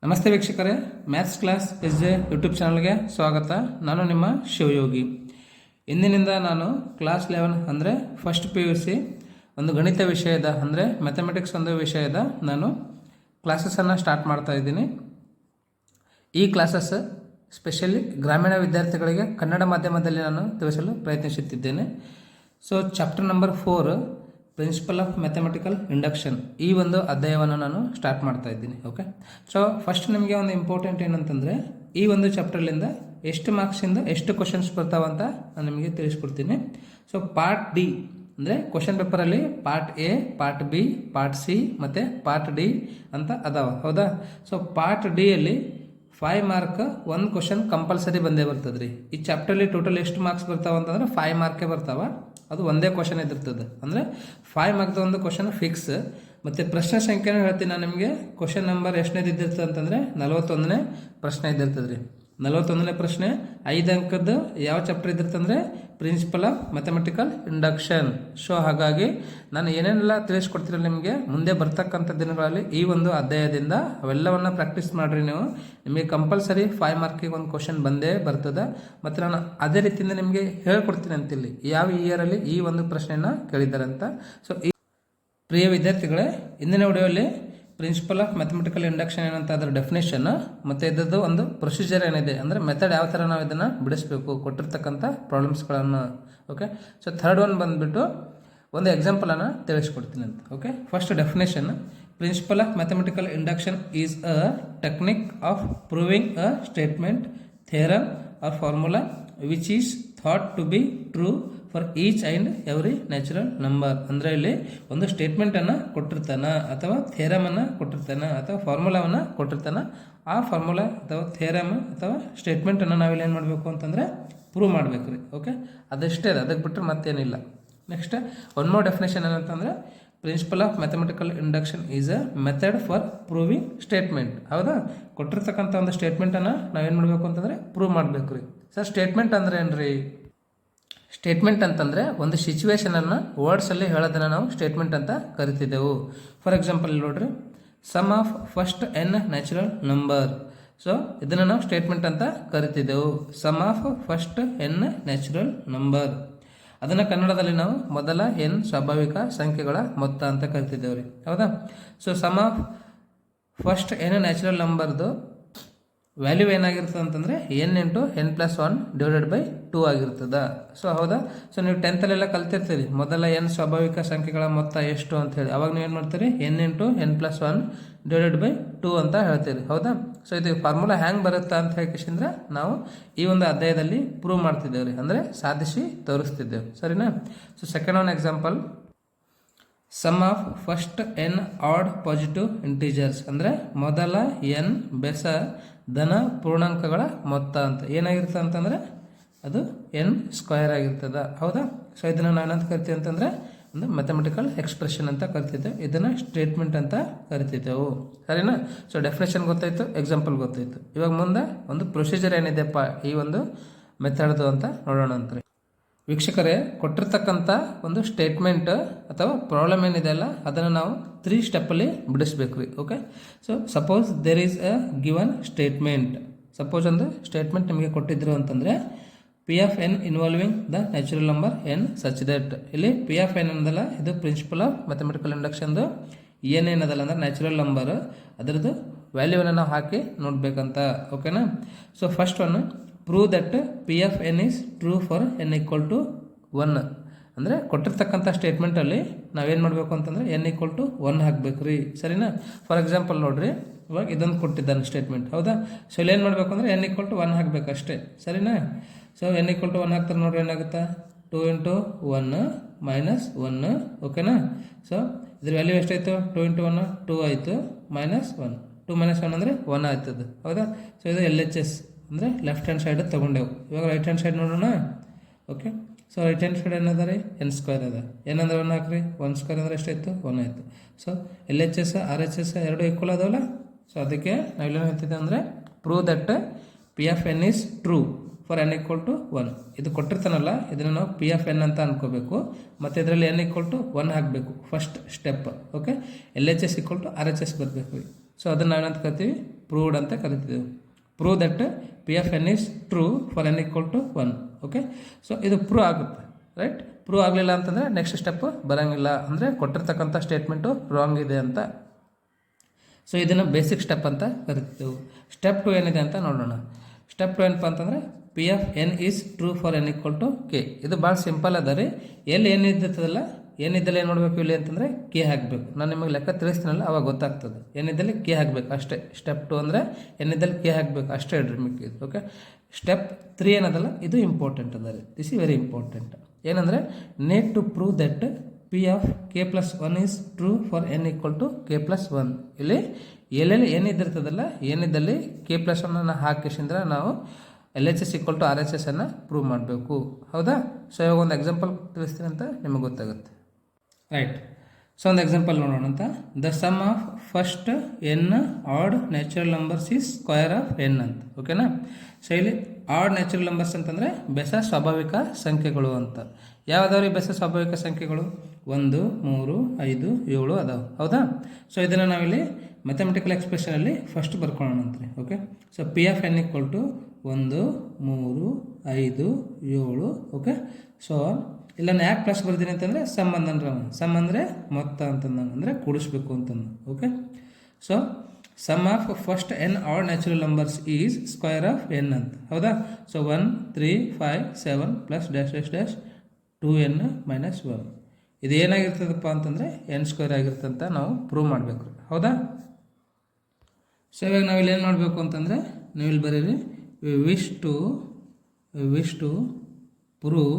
ನಮಸ್ತೆ ವೀಕ್ಷಕರೇ, maths class S J YouTube ಚಾನಲ್ಗೆ ಸ್ವಾಗತ. ನಾನು ನಿಮ್ಮ ಶಿವಯೋಗಿ. ಇಂದಿನಿಂದ ನಾನು ಕ್ಲಾಸ್ 11 ಅಂದರೆ ಫಸ್ಟ್ PUC ಒಂದು ಗಣಿತ ವಿಷಯದ ಅಂದರೆ ಮ್ಯಾಥಮೆಟಿಕ್ಸ್ ಒಂದು ವಿಷಯದ ನಾನು ಕ್ಲಾಸಸನ್ನು ಸ್ಟಾರ್ಟ್ ಮಾಡ್ತಾ ಇದ್ದೀನಿ. ಈ ಕ್ಲಾಸಸ್ ಸ್ಪೆಷಲಿ ಗ್ರಾಮೀಣ ವಿದ್ಯಾರ್ಥಿಗಳಿಗೆ ಕನ್ನಡ ಮಾಧ್ಯಮದಲ್ಲಿ ನಾನು ತಿಳಿಸಲು ಪ್ರಯತ್ನಿಸುತ್ತಿದ್ದೇನೆ. So chapter number 4 principle of mathematical induction, ಈ ಒಂದು ಅಧ್ಯಾಯವನ್ನು ನಾನು ಸ್ಟಾರ್ಟ್ ಮಾಡ್ತಾ ಇದ್ದೀನಿ. ಓಕೆ, ಸೊ ಫಸ್ಟ್ ನಿಮಗೆ ಒಂದು ಇಂಪಾರ್ಟೆಂಟ್ ಏನಂತಂದರೆ, ಈ ಒಂದು ಚಾಪ್ಟರ್ಲಿಂದ ಎಷ್ಟು ಮಾರ್ಕ್ಸಿಂದ ಎಷ್ಟು ಕ್ವಶನ್ಸ್ ಬರ್ತಾವಂತ ನಾನು ನಿಮಗೆ ತಿಳಿಸ್ಕೊಡ್ತೀನಿ. ಸೊ ಪಾರ್ಟ್ ಡಿ ಅಂದರೆ ಕ್ವಶನ್ ಪೇಪರಲ್ಲಿ part A, part B, part C ಮತ್ತು ಪಾರ್ಟ್ ಡಿ ಅಂತ ಅದಾವ, ಹೌದಾ? ಸೊ ಪಾರ್ಟ್ ಡಿಯಲ್ಲಿ 5 ಮಾರ್ಕ್ ಒಂದು ಕ್ವಶನ್ ಕಂಪಲ್ಸರಿ ಬಂದೇ ಬರ್ತದೆ ರೀ. ಈ ಚಾಪ್ಟರ್ಲಿ ಟೋಟಲ್ ಎಷ್ಟು ಮಾರ್ಕ್ಸ್ ಬರ್ತಾವ ಅಂತಂದ್ರೆ 5 ಮಾರ್ಕೇ ಬರ್ತಾವ. ಅದು ಒಂದೇ ಕ್ವಶನ್ ಇದಿರ್ತದೆ, ಅಂದರೆ 5 ಮಾರ್ಕ್ದ ಒಂದು ಕ್ವಶನ್ ಫಿಕ್ಸ್. ಮತ್ತು ಪ್ರಶ್ನೆ ಸಂಖ್ಯೆನೂ ಹೇಳ್ತೀನಿ ನಾನು ನಿಮಗೆ. ಕ್ವಶನ್ ನಂಬರ್ ಎಷ್ಟನೇದು ಇದ್ದಿರ್ತದೆ ಅಂತಂದರೆ 41ನೇ ಪ್ರಶ್ನೆ ಇದ್ದಿರ್ತದೆ ರೀ. 41ನೇ ಪ್ರಶ್ನೆ 5 ಅಂಕದ್ದು ಯಾವ ಚಾಪ್ಟರ್ ಇದ್ದಿರ್ತಂದರೆ principle of mathematical induction. So ಹಾಗಾಗಿ ನಾನು ಏನೇನೆಲ್ಲ ತಿಳಿಸ್ಕೊಡ್ತೀರಲ್ಲ ನಿಮಗೆ ಮುಂದೆ ಬರ್ತಕ್ಕಂಥ ದಿನಗಳಲ್ಲಿ ಈ ಒಂದು ಅಧ್ಯಾಯದಿಂದ ಅವೆಲ್ಲವನ್ನು ಪ್ರಾಕ್ಟೀಸ್ ಮಾಡಿರಿ ನೀವು. ನಿಮಗೆ ಕಂಪಲ್ಸರಿ 5 ಮಾರ್ಕಿಗೆ ಒಂದು ಕ್ವಶನ್ ಬಂದೇ ಬರ್ತದೆ. ಮತ್ತು ನಾನು ಅದೇ ರೀತಿಯಿಂದ ನಿಮಗೆ ಹೇಳ್ಕೊಡ್ತೀನಿ ಅಂತಿಲ್ಲಿ ಯಾವ ಇಯರಲ್ಲಿ ಈ ಒಂದು ಪ್ರಶ್ನೆಯನ್ನು ಕೇಳಿದ್ದಾರೆ ಅಂತ. ಸೊ ಈ ಪ್ರಿಯ ವಿದ್ಯಾರ್ಥಿಗಳೇ, ಇಂದಿನ ವಿಡಿಯೋಲ್ಲಿ ಪ್ರಿನ್ಸಿಪಲ್ ಆಫ್ ಮ್ಯಾಥಮೆಟಿಕಲ್ ಇಂಡಕ್ಷನ್ ಏನಂತ ಅದರ ಡೆಫಿನೇಷನ್ ಮತ್ತು ಇದ್ದದ್ದು ಒಂದು ಪ್ರೊಸೀಜರ್ ಏನಿದೆ ಅಂದರೆ ಮೆಥಡ್ ಯಾವ ಥರ ನಾವು ಇದನ್ನು ಬಿಡಿಸ್ಬೇಕು ಕೊಟ್ಟಿರ್ತಕ್ಕಂಥ ಪ್ರಾಬ್ಲಮ್ಸ್ಗಳನ್ನು. ಓಕೆ, ಸೊ ಥರ್ಡ್ ಒನ್ ಬಂದುಬಿಟ್ಟು ಒಂದು ಎಕ್ಸಾಂಪಲನ್ನು ತಿಳಿಸ್ಕೊಡ್ತೀನಿ ಅಂತ. Okay, first definition: principle of mathematical induction is a technique of proving a statement, theorem or formula which is thought to be true for each and every natural number. ಅಂದರೆ ಇಲ್ಲಿ ಒಂದು ಸ್ಟೇಟ್ಮೆಂಟನ್ನು ಕೊಟ್ಟಿರ್ತಾನೆ ಅಥವಾ ಥಿಯರಮನ್ನು ಕೊಟ್ಟಿರ್ತಾನೆ ಅಥವಾ ಫಾರ್ಮುಲಾವನ್ನು ಕೊಟ್ಟಿರ್ತಾನೆ. ಆ ಫಾರ್ಮುಲಾ ಅಥವಾ ಥಿಯರಮ್ ಅಥವಾ ಸ್ಟೇಟ್ಮೆಂಟನ್ನು ನಾವಿಲ್ಲಿ ಏನು ಮಾಡಬೇಕು ಅಂತಂದರೆ ಪ್ರೂವ್ ಮಾಡಬೇಕು ರೀ. ಓಕೆ, ಅದಷ್ಟೇ ಅದು, ಅದಕ್ಕೆ ಬಿಟ್ಟರೆ ಮತ್ತೇನಿಲ್ಲ. ನೆಕ್ಸ್ಟ್ ಒನ್ ಮೋರ್ ಡೆಫಿನೇಷನ್ ಏನಂತಂದರೆ principle of mathematical induction is a method for proving statement. ಹೌದಾ, ಕೊಟ್ಟಿರ್ತಕ್ಕಂಥ ಒಂದು ಸ್ಟೇಟ್ಮೆಂಟನ್ನು ನಾವೇನು ಮಾಡಬೇಕು ಅಂತಂದರೆ ಪ್ರೂವ್ ಮಾಡಬೇಕು ರೀ. ಸರ್ ಸ್ಟೇಟ್ಮೆಂಟ್ ಅಂದರೆ ಏನು ರೀ? ಸ್ಟೇಟ್ಮೆಂಟ್ ಅಂತಂದರೆ ಒಂದು ಸಿಚುವೇಶನನ್ನು ವರ್ಡ್ಸಲ್ಲಿ ಹೇಳೋದನ್ನು ನಾವು ಸ್ಟೇಟ್ಮೆಂಟ್ ಅಂತ ಕರಿತಿದ್ದೆವು. ಫಾರ್ ಎಕ್ಸಾಂಪಲ್ ನೋಡ್ರಿ, sum of first n natural number. So ಇದನ್ನು ನಾವು ಸ್ಟೇಟ್ಮೆಂಟ್ ಅಂತ ಕರಿತಿದ್ದೆವು. Sum of first n natural number, ಅದನ್ನು ಕನ್ನಡದಲ್ಲಿ ನಾವು ಮೊದಲ ಎನ್ ಸ್ವಾಭಾವಿಕ ಸಂಖ್ಯೆಗಳ ಮೊತ್ತ ಅಂತ ಕರಿತಿದ್ದೇವೆ ರೀ. ಹೌದಾ? So sum of first n natural ನಂಬರ್ದು ವ್ಯಾಲ್ಯೂ ಏನಾಗಿರ್ತದೆ ಅಂತಂದರೆ n into n+1 divided by 2 ಆಗಿರ್ತದೆ. ಸೊ ಹೌದಾ? ಸೊ ನೀವು 10th ಕಲ್ತಿರ್ತೀರಿ ಮೊದಲ ಎನ್ ಸ್ವಾಭಾವಿಕ ಸಂಖ್ಯೆಗಳ ಮೊತ್ತ ಎಷ್ಟು ಅಂತ ಹೇಳಿ. ಅವಾಗ ನೀವು ಏನು ಮಾಡ್ತೀರಿ, N into n+1 divided by 2 ಅಂತ ಹೇಳ್ತೀರಿ. ಹೌದಾ? ಸೊ ಇದು ಫಾರ್ಮುಲಾ ಹ್ಯಾಂಗೆ ಬರುತ್ತಾ ಅಂತ ಹೇಳಿಕೆಸಿಂದ್ರೆ ನಾವು ಈ ಒಂದು ಅಧ್ಯಾಯದಲ್ಲಿ ಪ್ರೂವ್ ಮಾಡ್ತಿದ್ದೇವೆ ರೀ, ಅಂದರೆ ಸಾಧಿಸಿ ತೋರಿಸ್ತಿದ್ದೇವೆ. ಸರಿನಾ? So second one example: sum of first n odd positive integers. ಅಂದರೆ ಮೊದಲ ಎನ್ ಬೆಸ ಧನ ಪೂರ್ಣಾಂಕಗಳ ಮೊತ್ತ ಅಂತ ಏನಾಗಿರ್ತದೆ ಅಂತಂದರೆ ಅದು n² ಆಗಿರ್ತದೆ. ಹೌದಾ? ಸೊ ಇದನ್ನು ನಾನಂತ ಕರಿತೀವಿ ಅಂತಂದರೆ ಒಂದು ಮ್ಯಾಥಮೆಟಿಕಲ್ ಎಕ್ಸ್ಪ್ರೆಷನ್ ಅಂತ ಕರಿತಿದ್ದೆವು. ಇದನ್ನು ಸ್ಟೇಟ್ಮೆಂಟ್ ಅಂತ ಕರಿತಿದ್ದೆವು. ಸರಿನಾ? ಸೊ ಡೆಫಿನೇಷನ್ ಗೊತ್ತಾಯಿತು, ಎಕ್ಸಾಂಪಲ್ ಗೊತ್ತಾಯಿತು. ಇವಾಗ ಮುಂದೆ ಒಂದು ಪ್ರೊಸೀಜರ್ ಏನಿದೆಪ್ಪ ಈ ಒಂದು ಮೆಥಡ್ದು ಅಂತ ನೋಡೋಣ ಅಂತಾರೆ. ವೀಕ್ಷಕರೇ, ಕೊಟ್ಟಿರ್ತಕ್ಕಂಥ ಒಂದು ಸ್ಟೇಟ್ಮೆಂಟ್ ಅಥವಾ ಪ್ರಾಬ್ಲಮ್ ಏನಿದೆ ಅಲ್ಲ ಅದನ್ನು ನಾವು 3 ಸ್ಟೆಪ್ಪಲ್ಲಿ ಬಿಡಿಸ್ಬೇಕು ರೀ. Okay, so suppose there is a given statement. Suppose ಒಂದು ಸ್ಟೇಟ್ಮೆಂಟ್ ನಿಮಗೆ ಕೊಟ್ಟಿದ್ರು ಅಂತಂದರೆ P of n involving the natural number n such that. ಇಲ್ಲಿ ಪಿ ಆಫ್ ಎನ್ ಅನ್ನೋದಲ್ಲ, ಇದು ಪ್ರಿನ್ಸಿಪಲ್ ಆಫ್ ಮ್ಯಾಥಮೆಟಿಕಲ್ ಇಂಡಕ್ಷನ್ದು ಏನೇನದಲ್ಲ ಅಂದರೆ ನ್ಯಾಚುರಲ್ ನಂಬರ್, ಅದರದ್ದು ವ್ಯಾಲ್ಯೂವನ್ನು ನಾವು ಹಾಕಿ ನೋಡಬೇಕಂತ. ಓಕೆನಾ? So first one, prove that P of n is true for n equal to 1. ಅಂದರೆ ಕೊಟ್ಟಿರ್ತಕ್ಕಂಥ ಸ್ಟೇಟ್ಮೆಂಟಲ್ಲಿ ನಾವೇನು ಮಾಡಬೇಕು ಅಂತಂದರೆ ಎನ್ ಈಕ್ವಲ್ ಟು 1 ಹಾಕಬೇಕು ರೀ. ಸರಿನಾ? ಫಾರ್ ಎಕ್ಸಾಂಪಲ್ ನೋಡಿರಿ, ಇವಾಗ ಇದೊಂದು ಕೊಟ್ಟಿದ್ದಾನೆ ಸ್ಟೇಟ್ಮೆಂಟ್. ಹೌದಾ? ಸೊ ಇಲ್ಲಿ ಏನು ಮಾಡಬೇಕು ಅಂದರೆ ಎನ್ ಈಕ್ವಲ್ ಟು 1 ಹಾಕಬೇಕು ಅಷ್ಟೇ. ಸರಿನಾ? ಸೊ ಎನ್ ಈಕ್ವಲ್ ಟು 1 ಹಾಕ್ತಾರೆ ನೋಡ್ರಿ, ಏನಾಗುತ್ತಾ 2 ಇಂಟು 1 ಮೈನಸ್ 1. ಓಕೆನಾ? ಸೊ ಇದ್ರ ವ್ಯಾಲ್ಯೂ ಎಷ್ಟಾಯಿತು? 2 ಇಂಟು 1 2 ಆಯಿತು, ಮೈನಸ್ 1. 2 ಮೈನಸ್ 1 ಅಂದರೆ 1 ಆಯ್ತದೆ. ಹೌದಾ? ಸೊ ಇದು LHS ಅಂದರೆ ಲೆಫ್ಟ್ ಹ್ಯಾಂಡ್ ಸೈಡ್ ತೊಗೊಂಡೆವು. ಇವಾಗ ರೈಟ್ ಹ್ಯಾಂಡ್ ಸೈಡ್ ನೋಡೋಣ. Okay, so right hand side ಏನದ ರೀ, n² ಅದ. ಏನಂದ್ರೆ 1 ಹಾಕ್ರಿ, 1² ಅಂದರೆ ಎಷ್ಟಾಯಿತು? 1 ಆಯಿತು. ಸೊ LHS RHS ಎರಡು ಈಕ್ವಲ್ ಅದಾವಲ್ಲ. ಸೊ ಅದಕ್ಕೆ ನಾವಿಲ್ಲೇನು ಹೇಳ್ತಿದ್ದೆ ಅಂದರೆ prove that P of n is true for n equal to 1. ಇದು ಕೊಟ್ಟಿರ್ತಾನಲ್ಲ, ಇದನ್ನು ನಾವು ಪಿ ಆಫ್ ಎನ್ ಅಂತ ಅನ್ಕೋಬೇಕು. ಮತ್ತು ಇದರಲ್ಲಿ ಎನ್ ಈಕ್ವಲ್ ಟು 1 ಹಾಕಬೇಕು first step. Okay, LHS equal to RHS ಬರಬೇಕು ರೀ. ಸೊ ಅದನ್ನು ನಾವೇನಂತ ಕರಿತೀವಿ ಪ್ರೂವ್ಡ್ ಅಂತ ಕರಿತಿದ್ದೆವು. Prove that P of n is true for n equal to 1. Okay, so ಇದು ಪ್ರೂವ್ ಆಗುತ್ತೆ, ರೈಟ್. ಪ್ರೂವ್ ಆಗಲಿಲ್ಲ ಅಂತಂದರೆ ನೆಕ್ಸ್ಟ್ ಸ್ಟೆಪ್ ಬರೋಂಗಿಲ್ಲ, ಅಂದರೆ ಕೊಟ್ಟಿರ್ತಕ್ಕಂಥ ಸ್ಟೇಟ್ಮೆಂಟು ರಾಂಗ್ ಇದೆ ಅಂತ. ಸೊ ಇದನ್ನು ಬೇಸಿಕ್ ಸ್ಟೆಪ್ ಅಂತ ಕರಿತಿದ್ದೆವು. ಸ್ಟೆಪ್ 2 ಏನಿದೆ ಅಂತ ನೋಡೋಣ. ಸ್ಟೆಪ್ 2 ಏನಪ್ಪ ಅಂತಂದರೆ P of n is true for n equal to K. ಇದು ಭಾಳ ಸಿಂಪಲ್ ಅದ ರೀ. ಎಲ್ಲಿ ಏನಿದ್ದಲ್ಲ, ಏನಿದ್ದಲ್ಲಿ ಏನು ಮಾಡಬೇಕು ಇಲ್ಲಿ ಅಂತಂದರೆ ಕೆ ಹಾಕಬೇಕು. ನಾನು ನಿಮಗೆ ಲೆಕ್ಕ ತಿಳಿಸ್ತೀನಲ್ಲ ಅವಾಗ ಗೊತ್ತಾಗ್ತದೆ. ಏನಿದ್ದಲ್ಲಿ ಕೆ ಹಾಕಬೇಕು ಅಷ್ಟೇ. ಸ್ಟೆಪ್ 2 ಅಂದರೆ ಏನಿದ್ದಲ್ಲಿ ಕೆ ಹಾಕಬೇಕು ಅಷ್ಟೇ ಇಡ್ರಿ ಮಿಕ್ಕಿದ್ದು. ಓಕೆ, ಸ್ಟೆಪ್ 3 ಏನದಲ್ಲ ಇದು ಇಂಪಾರ್ಟೆಂಟ್ ಅದ ರೀ. This is very important. ಏನಂದರೆ need to prove that P of K plus 1 is true for n equal to K plus 1. ಇಲ್ಲಿ ಎಲ್ಲೆಲ್ಲಿ ಏನಿದ್ದಿರ್ತದಲ್ಲ, ಏನಿದ್ದಲ್ಲಿ ಕೆ ಪ್ಲಸ್ 1 ಹಾಕಿಸಿದ್ರೆ ನಾವು L H S equal to R H S ಅನ್ನು prove ಮಾಡಬೇಕು. ಹೌದಾ? So ಇವಾಗ ಒಂದು ಎಕ್ಸಾಂಪಲ್ ತಿಳಿಸ್ತೀನಿ ಅಂತ ನಿಮಗೆ ಗೊತ್ತಾಗುತ್ತೆ, ರೈಟ್. ಸೊ ಒಂದು ಎಕ್ಸಾಂಪಲ್ ನೋಡೋಣ ಅಂತ. The sum of first n odd natural numbers is square of n ಅಂತ. ಓಕೆನಾ? ಸೊ ಇಲ್ಲಿ ಆಡ್ ನ್ಯಾಚುರಲ್ ನಂಬರ್ಸ್ ಅಂತಂದರೆ ಬೆಸ ಸ್ವಾಭಾವಿಕ ಸಂಖ್ಯೆಗಳು ಅಂತ. ಯಾವುದಾವ್ರಿ ಬೆಸ ಸ್ವಾಭಾವಿಕ ಸಂಖ್ಯೆಗಳು? 1, 3, 5, 7 ಅದಾವೆ. ಹೌದಾ? ಸೊ ಇದನ್ನು ನಾವಿಲ್ಲಿ ಮ್ಯಾಥಮೆಟಿಕಲ್ ಎಕ್ಸ್ಪ್ರೆಷನಲ್ಲಿ ಫಸ್ಟ್ ಬರ್ಕೊಳ್ಳೋಣ ಅಂತ್ರಿ. Okay, so P of n equal to 1, 3, 5, 7. Okay, so ಇಲ್ಲ ನಾನು ಯಾಕೆ ಪ್ಲಸ್ ಬರ್ತೀನಿ ಅಂತಂದರೆ ಸಮ್ ಅಂದನ್ರಿ. ಸಮ್ ಅಂದರೆ ಮೊತ್ತ ಅಂತಂದ, ಅಂದರೆ ಕೂಡಿಸ್ಬೇಕು ಅಂತಂದು. Okay, so sum of first n odd natural numbers is square of n ಅಂತ. ಹೌದಾ? So 1, 3, 5, 7 plus dash dash dash 2n minus 1. ಇದು ಏನಾಗಿರ್ತದಪ್ಪ ಅಂತಂದರೆ ಎನ್ ಸ್ಕ್ವೇರ್ ಆಗಿರ್ತಂತ ನಾವು ಪ್ರೂವ್ ಮಾಡಬೇಕು. ಹೌದಾ? ಸೊ ಇವಾಗ ನಾವು ಇಲ್ಲಿ ಏನು ಮಾಡಬೇಕು ಅಂತಂದರೆ ನೀವು ಇಲ್ಲಿ ಬರೀರಿ, we wish to prove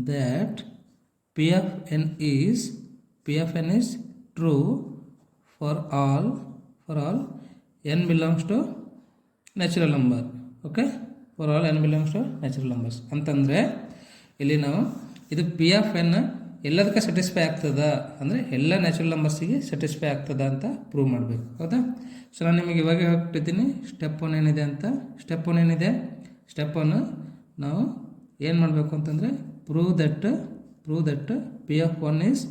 that P of n is true for all n belongs to natural number. Okay, for all n belongs to natural numbers ಅಂತಂದರೆ ಇಲ್ಲಿ ನಾವು ಇದು P of n ಎಲ್ಲದಕ್ಕೆ ಸ್ಯಾಟಿಸ್ಫೈ ಆಗ್ತದ ಅಂದರೆ ಎಲ್ಲ ನ್ಯಾಚುರಲ್ ನಂಬರ್ಸಿಗೆ ಸ್ಯಾಟಿಸ್ಫೈ ಆಗ್ತದ ಅಂತ prove ಮಾಡಬೇಕು. ಹೌದಾ? ಸೊ ನಾನು ನಿಮಗೆ ಇವಾಗ ಹೇಳ್ತಿದ್ದೀನಿ ಸ್ಟೆಪ್ 1 ಏನಿದೆ ಅಂತ. ಸ್ಟೆಪ್ 1 ಏನಿದೆ? ಸ್ಟೆಪ್ 1 ನಾವು ಏನು ಮಾಡಬೇಕು ಅಂತಂದರೆ prove that P of 1 is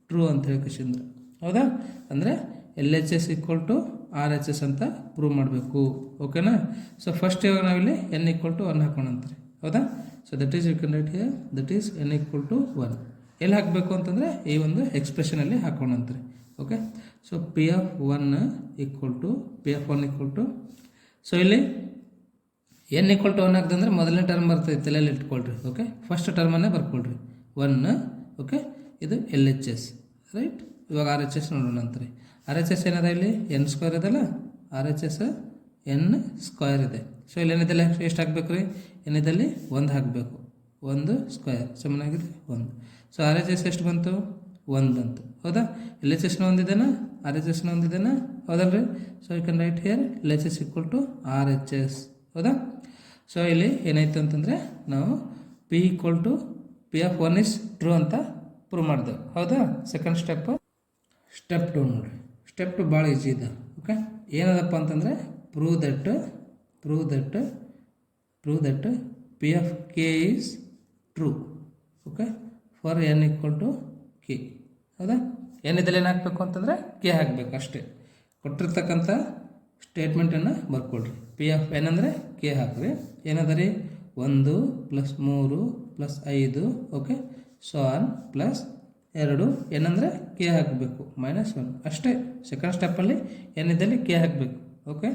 true ಅಂತ ಹೇಳ್ಕೇಸಿಂದ್ರೆ. ಹೌದಾ? ಅಂದರೆ L H S equal to R H S ಅಂತ ಪ್ರೂವ್ ಮಾಡಬೇಕು. ಓಕೆನಾ? ಸೊ ಫಸ್ಟ್ ಇವಾಗ ನಾವಿಲ್ಲಿ ಎನ್ ಈಕ್ವಲ್ ಟು 1 ಹಾಕೋಣ ಅಂತಾರೆ. ಹೌದಾ? So that is you can write here, that is n equal to 1. ಎಲ್ಲಿ ಹಾಕಬೇಕು ಅಂತಂದರೆ ಈ ಒಂದು ಎಕ್ಸ್ಪ್ರೆಷನಲ್ಲಿ ಹಾಕೋಣ ಅಂತಾರೆ. Okay, so P of 1 equal to so ಇಲ್ಲಿ ಎನ್ ಈಕ್ವಲ್ ಟು 1 ಹಾಕ್ದಂದ್ರೆ ಮೊದಲನೇ ಟರ್ಮ್ ಬರ್ತದೆ, ತಲೆಯಲ್ಲಿ ಇಟ್ಕೊಳ್ರಿ. ಓಕೆ, ಫಸ್ಟ್ ಟರ್ಮನ್ನೇ ಬರ್ಕೊಳ್ರಿ 1. ಓಕೆ, ಇದು ಎಲ್ ಎಚ್ ಎಸ್, ರೈಟ್. ಇವಾಗ ಆರ್ ಎಚ್ ಎಸ್ ನೋಡೋಣ ಅಂತಾರೆ. ಆರ್ ಎಚ್ ಎಸ್ ಏನದ ಇಲ್ಲಿ ಎನ್ ಸ್ಕ್ವೇರ್ ಇದಲ್ಲ, R H S N square ಇದೆ. ಸೊ ಇಲ್ಲಿ ಏನಿದೆಲ್ಲ ಎಷ್ಟು ಹಾಕಬೇಕು ರೀ? ಏನಿದಲ್ಲಿ 1 ಹಾಕಬೇಕು. 1 ಸ್ಕ್ವೇರ್ ಸಮನಾಗಿದೆ 1. ಸೊ ಆರ್ ಎಚ್ ಎಸ್ ಎಷ್ಟು ಬಂತು? 1 ಬಂತು. ಹೌದಾ? ಎಲ್ ಎಚ್ ಎಸ್ನ ಒಂದಿದೆನಾ, ಆರ್ ಎಚ್ ಎಸ್ನ ಒಂದಿದೆನಾ? ಹೌದಲ್ರಿ? So you can write here L H S equal to R H S. ಹೌದಾ? ಸೊ ಇಲ್ಲಿ ಏನಾಯ್ತು ಅಂತಂದರೆ ನಾವು P equal to P of 1 is true ಅಂತ ಪ್ರೂವ್ ಮಾಡಿದೆವು. ಹೌದಾ? ಸೆಕೆಂಡ್ ಸ್ಟೆಪ್ 2 ನೋಡಿರಿ. ಸ್ಟೆಪ್ 2 ಭಾಳ ಈಜಿ ಇದೆ. ಓಕೆ, ಏನದಪ್ಪ ಅಂತಂದರೆ prove that P of K is true. Okay, for n equal to K. ಹೌದಾ? ಏನಿದ್ದಲ್ಲಿ ಏನು ಹಾಕಬೇಕು ಅಂತಂದರೆ ಕೆ ಹಾಕಬೇಕು ಅಷ್ಟೇ. ಕೊಟ್ಟಿರ್ತಕ್ಕಂಥ ಸ್ಟೇಟ್ಮೆಂಟನ್ನು ಬರ್ಕೊಳ್ರಿ. ಪಿ ಆಫ್ ಎನ್ ಅಂದರೆ ಕೆ ಹಾಕ್ರಿ. ಏನದ ರೀ? 1 + 3 + 5. ಓಕೆ, ಸೊ ಆನ್ ಪ್ಲಸ್ 2 ಏನಂದರೆ ಕೆ ಹಾಕಬೇಕು -1 ಅಷ್ಟೇ. ಸೆಕೆಂಡ್ ಸ್ಟೆಪ್ಪಲ್ಲಿ ಏನಿದ್ದಲ್ಲಿ ಕೆ ಹಾಕಬೇಕು. ಓಕೆ,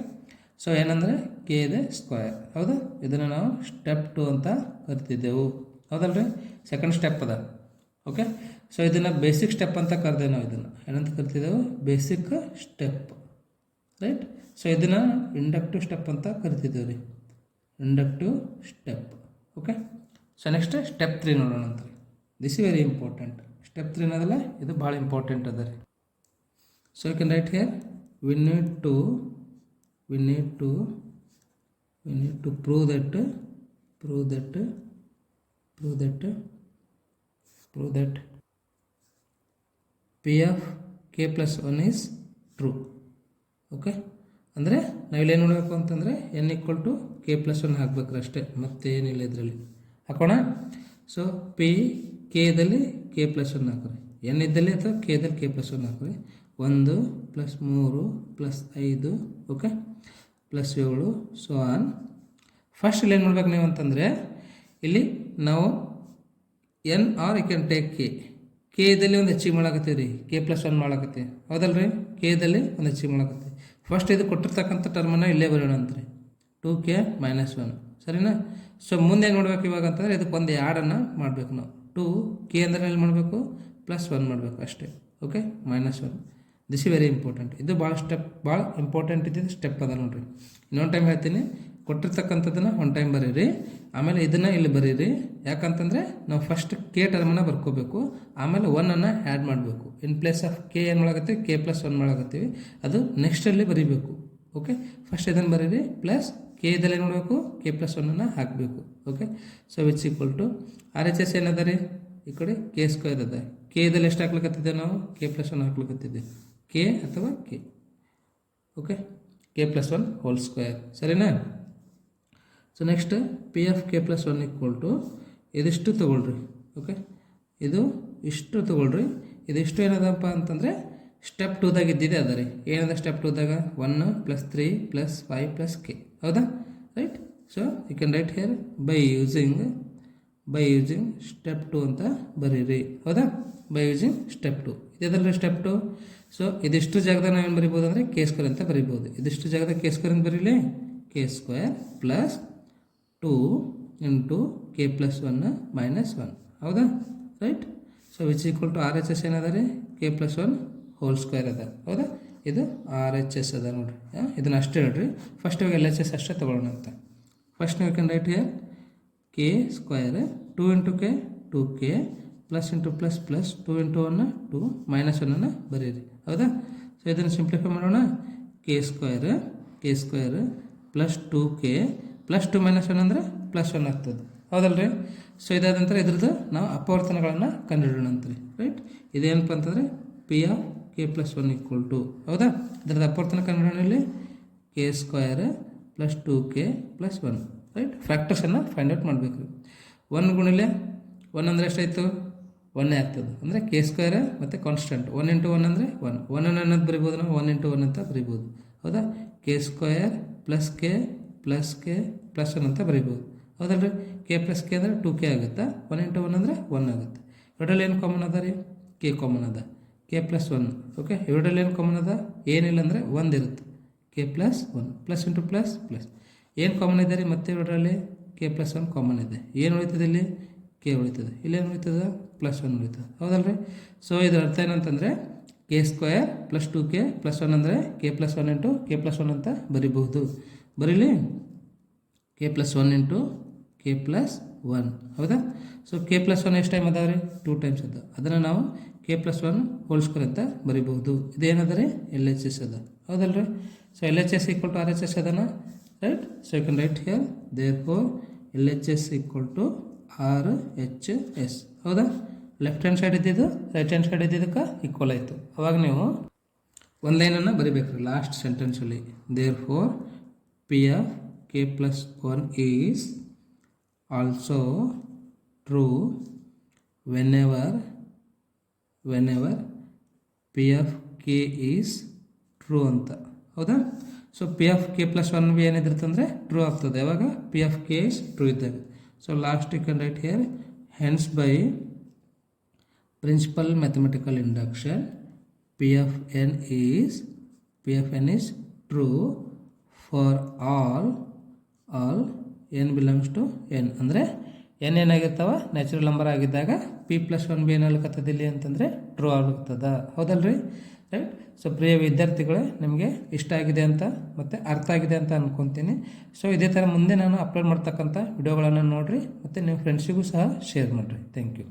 ಸೊ ಏನಂದರೆ ಕೆ ಇದೆ ಸ್ಕ್ವೇರ್. ಹೌದಾ? ಇದನ್ನು ನಾವು ಸ್ಟೆಪ್ 2 ಅಂತ ಕರಿತಿದ್ದೆವು. ಹೌದಲ್ರಿ? ಸೆಕೆಂಡ್ ಸ್ಟೆಪ್ ಅದ. ಓಕೆ, ಸೊ ಇದನ್ನು ಬೇಸಿಕ್ ಸ್ಟೆಪ್ ಅಂತ ಕರೆದೆ ನಾವು. ಇದನ್ನು ಏನಂತ ಕರಿತಿದ್ದೆವು? Basic step, right. ಸೊ ಇದನ್ನು ಇಂಡಕ್ಟಿವ್ ಸ್ಟೆಪ್ ಅಂತ ಕರಿತಿದ್ದೇವೆ ರೀ, inductive step. Okay, so next step 3 ನೋಡೋಣ ಅಂತ. This is very important. Step 3 ಅನ್ನೋದಲ್ಲ, ಇದು ಭಾಳ ಇಂಪಾರ್ಟೆಂಟ್ ಅದ ರೀ. So you can write here, we need to prove that P of K plus 1 is true. Okay, ಅಂದರೆ ನಾವಿಲ್ಲೇನು ನೋಡಬೇಕು ಅಂತಂದರೆ n equal to K plus 1 ಹಾಕ್ಬೇಕ್ರಿ ಅಷ್ಟೇ, ಮತ್ತೇನಿಲ್ಲ ಇದರಲ್ಲಿ. ಹಾಕೋಣ. ಸೊ ಪಿ ಕೆದಲ್ಲಿ ಕೆ ಪ್ಲಸ್ 1 ಹಾಕ್ರಿ, ಎನ್ ಇದ್ದಲ್ಲಿ ಅಥವಾ ಕೆದಲ್ಲಿ ಕೆ ಪ್ಲಸ್ 1 ಹಾಕ್ರಿ. 1 plus 3 plus 5 okay plus 7 so on. First ಇಲ್ಲಿ ಏನು ಮಾಡ್ಬೇಕು ನೀವು ಅಂತಂದರೆ ಇಲ್ಲಿ ನಾವು n or you can take K ದಲ್ಲಿ ಒಂದು ಹೆಚ್ಚಿಗೆ ಮಾಡಾಕತ್ತೀವಿ ರೀ, K+1 ಮಾಡಾಕತ್ತೀವಿ ಹೌದಲ್ಲ ರೀ. ದಲ್ಲಿ ಒಂದು ಹೆಚ್ಚಿಗೆ ಮಾಡಾಕತ್ತೀವಿ. ಫಸ್ಟ್ ಇದು ಕೊಟ್ಟಿರ್ತಕ್ಕಂಥ ಟರ್ಮನ್ನು ಇಲ್ಲೇ ಬರೋಣ ಅಂತ್ರಿ 2k - 1 ಸರಿನಾ. ಸೊ ಮುಂದೆ ಏನು ಮಾಡ್ಬೇಕು ಇವಾಗ ಅಂತಂದರೆ ಇದಕ್ಕೆ ಒಂದು ಆ್ಯಡನ್ನು ಮಾಡಬೇಕು ನಾವು. 2k ಅಂದರೆ ಇಲ್ಲಿ ಮಾಡಬೇಕು +1 ಮಾಡಬೇಕು ಅಷ್ಟೇ okay -1. This is very important. ಇದು ಭಾಳ ಇಂಪಾರ್ಟೆಂಟ್ ಇದ್ದಿದ್ದು ಸ್ಟೆಪ್ ಅದ ನೋಡಿರಿ. ಇನ್ನೊಂದು ಟೈಮ್ ಹೇಳ್ತೀನಿ, ಕೊಟ್ಟಿರ್ತಕ್ಕಂಥದ್ದನ್ನು ಒಂದು ಟೈಮ್ ಬರೀರಿ, ಆಮೇಲೆ ಇದನ್ನು ಇಲ್ಲಿ ಬರೀರಿ. ಯಾಕಂತಂದರೆ ನಾವು ಫಸ್ಟ್ ಕೆ ಟರ್ಮನ್ನು ಬರ್ಕೋಬೇಕು, ಆಮೇಲೆ 1ಅನ್ನು ಆ್ಯಡ್ ಮಾಡಬೇಕು. ಇನ್ ಪ್ಲೇಸ್ ಆಫ್ ಕೆ ಏನು ಮಾಡಾಕತ್ತೀವಿ K+1 ಮಾಡಾಕತ್ತೀವಿ, ಅದು ನೆಕ್ಸ್ಟಲ್ಲಿ ಬರೀಬೇಕು ಓಕೆ. ಫಸ್ಟ್ ಇದನ್ನು ಬರೀರಿ ಪ್ಲಸ್ ಕೆ ಇದಲ್ಲಿ ಏನು ಮಾಡಬೇಕು K+1ಅನ್ನು ಹಾಕಬೇಕು okay. So which equal to RHS ಏನದ ರೀ, ಈ ಕಡೆ k² ಅದ. ಕೆ ಇದಲ್ಲಿ ಎಷ್ಟು ಹಾಕ್ಲಿಕ್ಕತ್ತಿದ್ದೇವೆ ನಾವು K+1 ಹಾಕ್ಲಿಕ್ಕತ್ತಿದ್ದೇವೆ, ಕೆ ಅಥವಾ K okay, K+1 whole square ಸರಿನಾ. So next P of K+1 equal to ಇದಿಷ್ಟು ತೊಗೊಳ್ರಿ ಓಕೆ, ಇದು ಇಷ್ಟು ತೊಗೊಳ್ರಿ. ಇದಿಷ್ಟು ಏನದಪ್ಪ ಅಂತಂದರೆ ಸ್ಟೆಪ್ 2ದಾಗ ಇದ್ದಿದೆ ಅದ ರೀ. ಏನದ ಸ್ಟೆಪ್ 2ದಾಗ 1 + 3 + 5 + k ಹೌದಾ right. So you can write here by using step 2 ಅಂತ ಬರೀರಿ ಹೌದಾ. ಬೈ ಯೂಸಿಂಗ್ ಸ್ಟೆಪ್ 2 ಇದೆದಲ್ಲ ಸ್ಟೆಪ್ 2. ಸೊ ಇದಿಷ್ಟು ಜಾಗದಾಗ ನಾವು ಏನು ಬರಿಬೋದು ಅಂದರೆ K² ಅಂತ ಬರಿಬೋದು. ಇದಿಷ್ಟು ಜಾಗದಾಗ K² ಅಂತ ಬರೀಲಿ, K² + 2 × K+1 - 1 ಹೌದಾ right. So which equal to RHS ಏನದ ರೀ K+1 ಹೋಲ್ ಸ್ಕ್ವೇರ್ ಅದ ಹೌದಾ. ಇದು RHS ಅದ ನೋಡಿರಿ. ಇದನ್ನು ಅಷ್ಟೇ ಹೇಳ್ರಿ. ಫಸ್ಟ್ ಇವಾಗ LHS ಅಷ್ಟೇ ತೊಗೊಳ್ಳೋಣ ಅಂತ. ಫಸ್ಟ್ ನೀವು can write here K² 2 × K 2k plus into plus plus 2 × 1 2 -1 ಬರೀರಿ ಹೌದಾ. ಸೊ ಇದನ್ನು ಸಿಂಪ್ಲಿಫೈ ಮಾಡೋಣ. K² + 2k + 2 - 1 ಅಂದರೆ +1 ಆಗ್ತದೆ ಹೌದಲ್ಲ ರೀ. ಸೊ ಇದಾದ ನಂತರ ಇದ್ರದ್ದು ನಾವು ಅಪವರ್ತನಗಳನ್ನು ಕಂಡುಹಿಡೋಣ ಅಂತ್ರಿ ರೈಟ್. ಇದೇನಪ್ಪ ಅಂತಂದರೆ P of K+1 equal to ಹೌದಾ. ಇದ್ರದ್ದು ಅಪವರ್ತನ ಕಂಡುಹಿಡೋಣ ಇಲ್ಲಿ K² + 2k + 1 right. ಫ್ಯಾಕ್ಟರ್ಸನ್ನು find out ಮಾಡಬೇಕು ರೀ. 1 ಗುಣಿಲೆ 1 ಅಂದರೆ ಎಷ್ಟಾಯಿತು 1 ಆಗ್ತದೆ, ಅಂದರೆ K² ಮತ್ತು ಕಾನ್ಸ್ಟೆಂಟ್ 1 × 1 ಅಂದರೆ 1. 1 ಅನ್ನೋದು ಬರಿಬೋದು ನಾವು 1 × 1 ಅಂತ ಬರಿಬೋದು ಹೌದಾ. K² + k + k + 1 ಅಂತ ಬರಿಬೋದು ಹೌದಲ್ರಿ. K + k ಅಂದರೆ 2k ಆಗುತ್ತೆ. 1 × 1 ಅಂದರೆ 1 ಆಗುತ್ತೆ. ಇವರಲ್ಲಿ ಏನು ಕಾಮನ್ ಅದ ರೀ, K ಕಾಮನ್ ಅದ, K+1 ಓಕೆ. ಇವರಲ್ಲಿ ಏನು ಕಾಮನ್ ಅದ, ಏನಿಲ್ಲ ಅಂದರೆ 1 ಇರುತ್ತೆ, K+1 plus into plus plus. ಏನು ಕಾಮನ್ ಇದೆ ರೀ ಮತ್ತೆ ಇವರಲ್ಲಿ K+1 ಕಾಮನ್ ಇದೆ. ಏನು ಉಳಿತದೆ ಇಲ್ಲಿ K ಉಳಿತದೆ, ಇಲ್ಲೇನು ಉಳಿತದೆ +1 ಉಳಿತದೆ ಹೌದಲ್ರಿ. ಸೊ ಇದರ ಅರ್ಥ ಏನಂತಂದರೆ K² + 2k + 1 ಅಂದರೆ K+1 × K+1 ಅಂತ ಬರಿಬಹುದು. ಬರೀಲಿ K+1 × K+1 ಹೌದಾ. ಸೊ K+1 ಎಷ್ಟು ಟೈಮ್ ಅದಾವೆ ರೀ 2 ಟೈಮ್ಸ್ ಅದ. ಅದನ್ನು ನಾವು K+1 ಹೋಲ್ ಸ್ಕ್ವೇರ್ ಅಂತ ಬರಿಬಹುದು. ಇದೇನದ ರೀ LHS ಅದ ಹೌದಲ್ರಿ. So LHS equal to RHS ಅದನ right. So you can write here therefore LHS equal to RHS ಹೌದಾ. ಲೆಫ್ಟ್ ಹ್ಯಾಂಡ್ ಸೈಡ್ ಇದ್ದಿದ್ದು ರೈಟ್ ಹ್ಯಾಂಡ್ ಸೈಡ್ ಇದ್ದಿದ್ದಕ್ಕೆ ಈಕ್ವಲ್ ಆಯಿತು. ಅವಾಗ ನೀವು ಒಂದು ಲೈನನ್ನು ಬರಿಬೇಕು ರೀ ಲಾಸ್ಟ್ ಸೆಂಟೆನ್ಸಲ್ಲಿ. Therefore P of K+1 is also true whenever P of K is true ಅಂತ ಹೌದಾ. So P of K+1 be ಏನಿದಿರ್ತಂದರೆ ಟ್ರೂ ಆಗ್ತದೆ ಯಾವಾಗ P of K is true ಇದ್ದಾಗ. So last you can write here hence by principle mathematical induction P of n is true for all n belongs to n. ಅಂದರೆ n ಏನಾಗಿರ್ತಾವ natural number ಆಗಿದ್ದಾಗ P+1 B ಏನಾಗಲಿಕ್ಕತ್ತದ ಇಲ್ಲಿ ಅಂತಂದರೆ true ಆಗ್ತದ ಹೌದಲ್ರಿ right. So ಪ್ರಿಯ ವಿದ್ಯಾರ್ಥಿಗಳೇ, ನಿಮಗೆ ಇಷ್ಟ ಆಗಿದೆ ಅಂತ ಮತ್ತು ಅರ್ಥ ಆಗಿದೆ ಅಂತ ಅಂದ್ಕೊತೀನಿ. ಸೊ ಇದೇ ಥರ ಮುಂದೆ ನಾನು ಅಪ್ಲೋಡ್ ಮಾಡ್ತಕ್ಕಂಥ ವಿಡಿಯೋಗಳನ್ನು ನೋಡಿರಿ ಮತ್ತು ನಿಮ್ಮ ಫ್ರೆಂಡ್ಸಿಗೂ ಸಹ ಶೇರ್ ಮಾಡಿರಿ. Thank you.